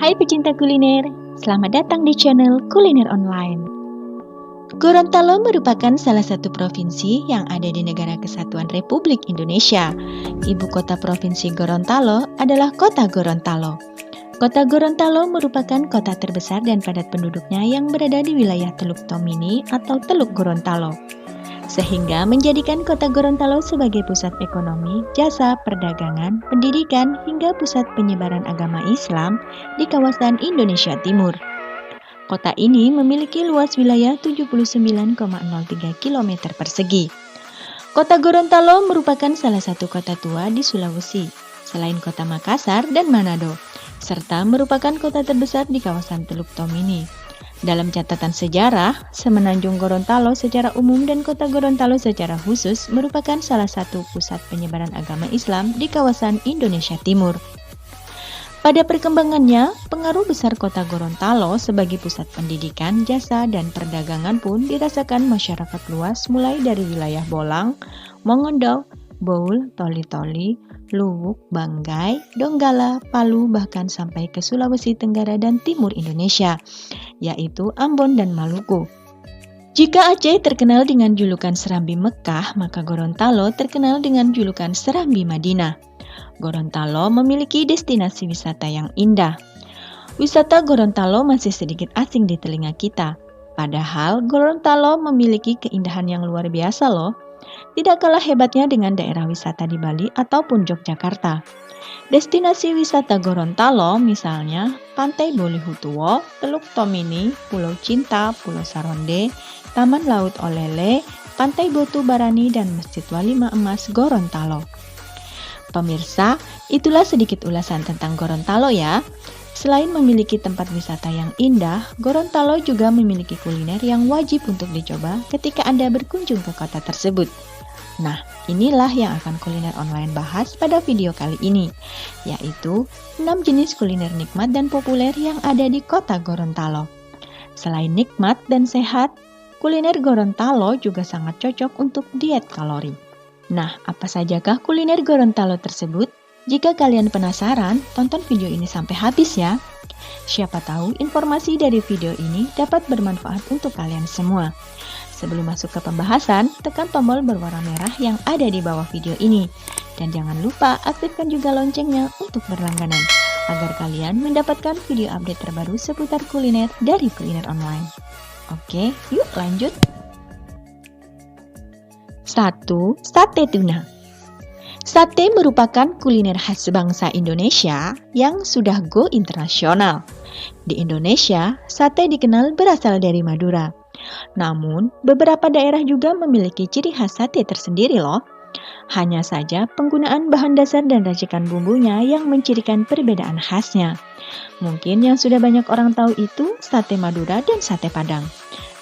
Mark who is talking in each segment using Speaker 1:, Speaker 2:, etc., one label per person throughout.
Speaker 1: Hai pecinta kuliner, selamat datang di channel Kuliner Online. Gorontalo merupakan salah satu provinsi yang ada di Negara Kesatuan Republik Indonesia. Ibu kota provinsi Gorontalo adalah Kota Gorontalo. Kota Gorontalo merupakan kota terbesar dan padat penduduknya yang berada di wilayah Teluk Tomini atau Teluk Gorontalo, sehingga menjadikan kota Gorontalo sebagai pusat ekonomi, jasa, perdagangan, pendidikan, hingga pusat penyebaran agama Islam di kawasan Indonesia Timur. Kota ini memiliki luas wilayah 79,03 km persegi. Kota Gorontalo merupakan salah satu kota tua di Sulawesi, selain kota Makassar dan Manado, serta merupakan kota terbesar di kawasan Teluk Tomini. Dalam catatan sejarah, Semenanjung Gorontalo secara umum dan Kota Gorontalo secara khusus merupakan salah satu pusat penyebaran agama Islam di kawasan Indonesia Timur. Pada perkembangannya, pengaruh besar Kota Gorontalo sebagai pusat pendidikan, jasa, dan perdagangan pun dirasakan masyarakat luas mulai dari wilayah Bolang, Mongondo, Boul, Toli-Toli, Luwuk, Banggai, Donggala, Palu, bahkan sampai ke Sulawesi Tenggara dan Timur Indonesia, yaitu Ambon dan Maluku. Jika Aceh terkenal dengan julukan Serambi Mekah, maka Gorontalo terkenal dengan julukan Serambi Madinah. Gorontalo memiliki destinasi wisata yang indah. Wisata Gorontalo masih sedikit asing di telinga kita, padahal Gorontalo memiliki keindahan yang luar biasa loh. Tidak kalah hebatnya dengan daerah wisata di Bali ataupun Yogyakarta. Destinasi wisata Gorontalo misalnya Pantai Bolihutuwo, Teluk Tomini, Pulau Cinta, Pulau Saronde, Taman Laut Olele, Pantai Botu Barani, dan Masjid Walima Emas Gorontalo. Pemirsa, itulah sedikit ulasan tentang Gorontalo ya. Selain memiliki tempat wisata yang indah, Gorontalo juga memiliki kuliner yang wajib untuk dicoba ketika Anda berkunjung ke kota tersebut. Nah, inilah yang akan Kuliner Online bahas pada video kali ini, yaitu 6 jenis kuliner nikmat dan populer yang ada di kota Gorontalo. Selain nikmat dan sehat, kuliner Gorontalo juga sangat cocok untuk diet kalori. Nah, apa sajakah kuliner Gorontalo tersebut? Jika kalian penasaran, tonton video ini sampai habis ya. Siapa tahu informasi dari video ini dapat bermanfaat untuk kalian semua. Sebelum masuk ke pembahasan, tekan tombol berwarna merah yang ada di bawah video ini. Dan jangan lupa aktifkan juga loncengnya untuk berlangganan, agar kalian mendapatkan video update terbaru seputar kuliner dari Kuliner Online. Oke, yuk lanjut. 1. Sate tuna. Sate merupakan kuliner khas bangsa Indonesia yang sudah go internasional. Di Indonesia, sate dikenal berasal dari Madura. Namun, beberapa daerah juga memiliki ciri khas sate tersendiri loh. Hanya saja penggunaan bahan dasar dan racikan bumbunya yang mencirikan perbedaan khasnya. Mungkin yang sudah banyak orang tahu itu sate Madura dan sate Padang.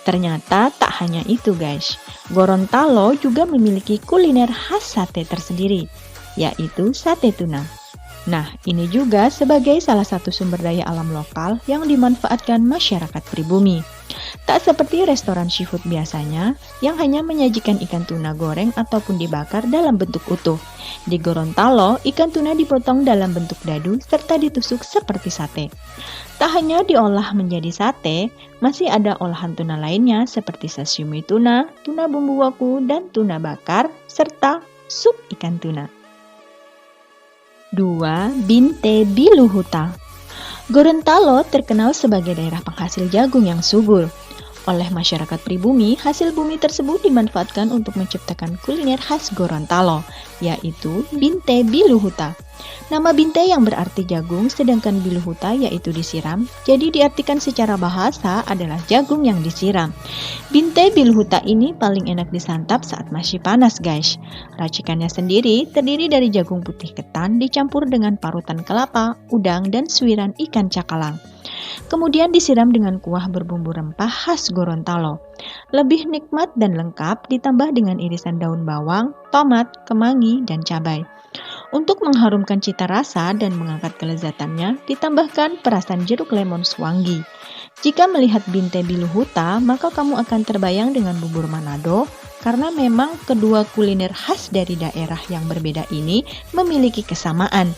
Speaker 1: Ternyata tak hanya itu guys, Gorontalo juga memiliki kuliner khas sate tersendiri, yaitu sate tuna. Nah, ini juga sebagai salah satu sumber daya alam lokal yang dimanfaatkan masyarakat pribumi. Tak seperti restoran seafood biasanya, yang hanya menyajikan ikan tuna goreng ataupun dibakar dalam bentuk utuh. Di Gorontalo, ikan tuna dipotong dalam bentuk dadu serta ditusuk seperti sate. Tak hanya diolah menjadi sate, masih ada olahan tuna lainnya seperti sashimi tuna, tuna bumbu woku, dan tuna bakar, serta sup ikan tuna. 2. Binte Biluhuta. Gorontalo terkenal sebagai daerah penghasil jagung yang subur. Oleh masyarakat pribumi, hasil bumi tersebut dimanfaatkan untuk menciptakan kuliner khas Gorontalo, yaitu Binte Biluhuta. Nama binte yang berarti jagung, sedangkan biluhuta yaitu disiram, jadi diartikan secara bahasa adalah jagung yang disiram. Binte biluhuta ini paling enak disantap saat masih panas guys. Racikannya sendiri terdiri dari jagung putih ketan dicampur dengan parutan kelapa, udang, dan suiran ikan cakalang. Kemudian disiram dengan kuah berbumbu rempah khas Gorontalo. Lebih nikmat dan lengkap ditambah dengan irisan daun bawang, tomat, kemangi, dan cabai. Untuk mengharumkan cita rasa dan mengangkat kelezatannya, ditambahkan perasan jeruk lemon Swangi. Jika melihat Binte Biluhuta, maka kamu akan terbayang dengan bubur Manado, karena memang kedua kuliner khas dari daerah yang berbeda ini memiliki kesamaan.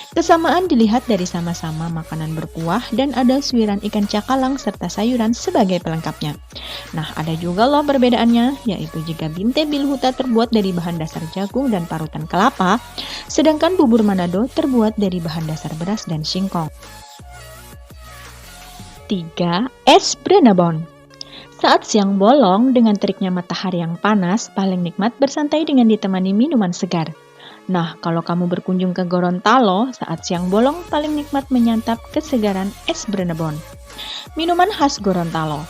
Speaker 1: Kesamaan dilihat dari sama-sama makanan berkuah dan ada suiran ikan cakalang serta sayuran sebagai pelengkapnya. Nah, ada juga loh perbedaannya, yaitu jika binte bilhuta terbuat dari bahan dasar jagung dan parutan kelapa, sedangkan bubur Manado terbuat dari bahan dasar beras dan singkong. 3. Es Brenebon. Saat siang bolong dengan teriknya matahari yang panas, paling nikmat bersantai dengan ditemani minuman segar. Nah, kalau kamu berkunjung ke Gorontalo, saat siang bolong paling nikmat menyantap kesegaran es Brenebon. Minuman khas Gorontalo.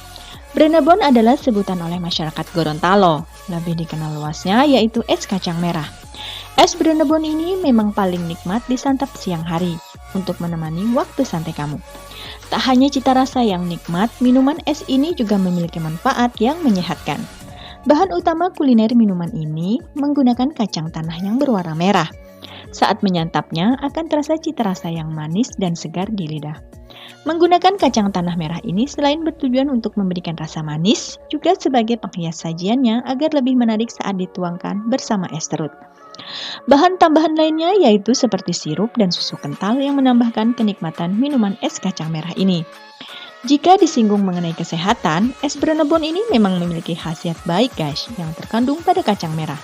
Speaker 1: Brenebon adalah sebutan oleh masyarakat Gorontalo. Lebih dikenal luasnya yaitu es kacang merah. Es Brenebon ini memang paling nikmat disantap siang hari untuk menemani waktu santai kamu. Tak hanya cita rasa yang nikmat, minuman es ini juga memiliki manfaat yang menyehatkan. Bahan utama kuliner minuman ini menggunakan kacang tanah yang berwarna merah. Saat menyantapnya akan terasa cita rasa yang manis dan segar di lidah. Menggunakan kacang tanah merah ini selain bertujuan untuk memberikan rasa manis, juga sebagai penghias sajiannya agar lebih menarik saat dituangkan bersama es serut. Bahan tambahan lainnya yaitu seperti sirup dan susu kental yang menambahkan kenikmatan minuman es kacang merah ini. Jika disinggung mengenai kesehatan, es Brenebon ini memang memiliki khasiat baik guys yang terkandung pada kacang merah.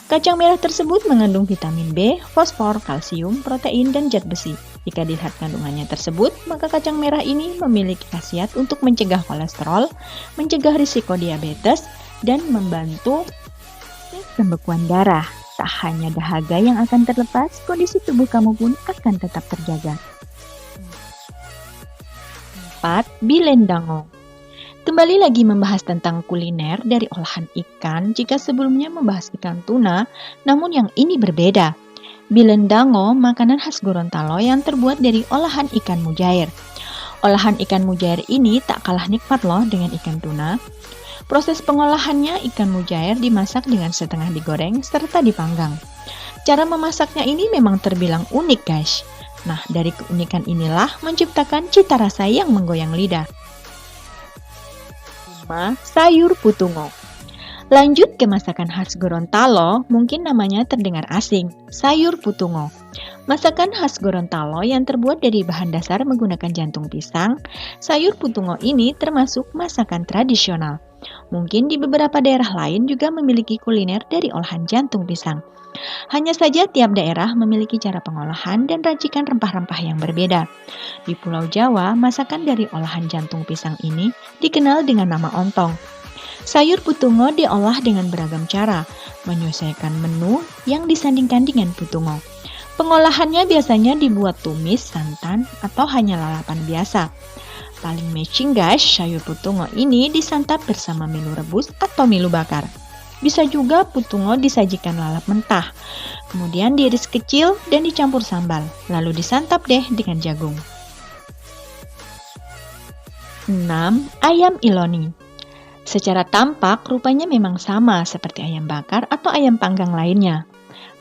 Speaker 1: Kacang merah tersebut mengandung vitamin B, fosfor, kalsium, protein, dan zat besi. Jika dilihat kandungannya tersebut, maka kacang merah ini memiliki khasiat untuk mencegah kolesterol, mencegah risiko diabetes, dan membantu pembekuan darah. Tak hanya dahaga yang akan terlepas, kondisi tubuh kamu pun akan tetap terjaga. 4. Bilendango. Kembali lagi membahas tentang kuliner dari olahan ikan jika sebelumnya membahas ikan tuna, namun yang ini berbeda. Bilendango makanan khas Gorontalo yang terbuat dari olahan ikan mujair. Olahan ikan mujair ini tak kalah nikmat loh dengan ikan tuna. Proses pengolahannya ikan mujair dimasak dengan setengah digoreng serta dipanggang. Cara memasaknya ini memang terbilang unik guys. Nah, dari keunikan inilah menciptakan cita rasa yang menggoyang lidah. 5. Sayur putungo. Lanjut ke masakan khas Gorontalo, mungkin namanya terdengar asing, sayur putungo. Masakan khas Gorontalo yang terbuat dari bahan dasar menggunakan jantung pisang, sayur putungo ini termasuk masakan tradisional. Mungkin di beberapa daerah lain juga memiliki kuliner dari olahan jantung pisang. Hanya saja tiap daerah memiliki cara pengolahan dan racikan rempah-rempah yang berbeda. Di Pulau Jawa, masakan dari olahan jantung pisang ini dikenal dengan nama ontong. Sayur putungo diolah dengan beragam cara, menyesuaikan menu yang disandingkan dengan putungo. Pengolahannya biasanya dibuat tumis, santan, atau hanya lalapan biasa. Paling matching guys, sayur putungo ini disantap bersama menu rebus atau milu bakar. Bisa juga putungo disajikan lalap mentah, kemudian diiris kecil dan dicampur sambal, lalu disantap deh dengan jagung. 6. Ayam Iloni. Secara tampak rupanya memang sama seperti ayam bakar atau ayam panggang lainnya.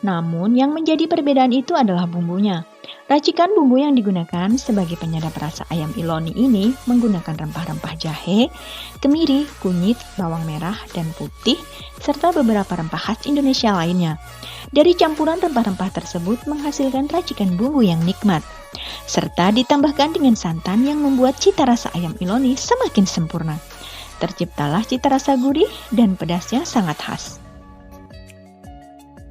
Speaker 1: Namun yang menjadi perbedaan itu adalah bumbunya. Racikan bumbu yang digunakan sebagai penyedap rasa ayam Iloni ini menggunakan rempah-rempah jahe, kemiri, kunyit, bawang merah, dan putih, serta beberapa rempah khas Indonesia lainnya. Dari campuran rempah-rempah tersebut menghasilkan racikan bumbu yang nikmat, serta ditambahkan dengan santan yang membuat cita rasa ayam Iloni semakin sempurna. Terciptalah cita rasa gurih dan pedasnya sangat khas.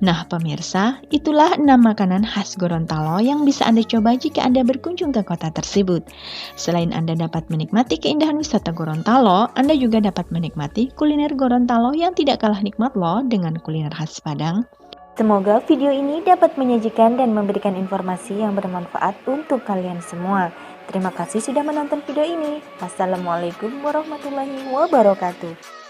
Speaker 1: Nah pemirsa, itulah 6 makanan khas Gorontalo yang bisa Anda coba jika Anda berkunjung ke kota tersebut. Selain Anda dapat menikmati keindahan wisata Gorontalo, Anda juga dapat menikmati kuliner Gorontalo yang tidak kalah nikmat loh dengan kuliner khas Padang.
Speaker 2: Semoga video ini dapat menyajikan dan memberikan informasi yang bermanfaat untuk kalian semua. Terima kasih sudah menonton video ini. Wassalamualaikum warahmatullahi wabarakatuh.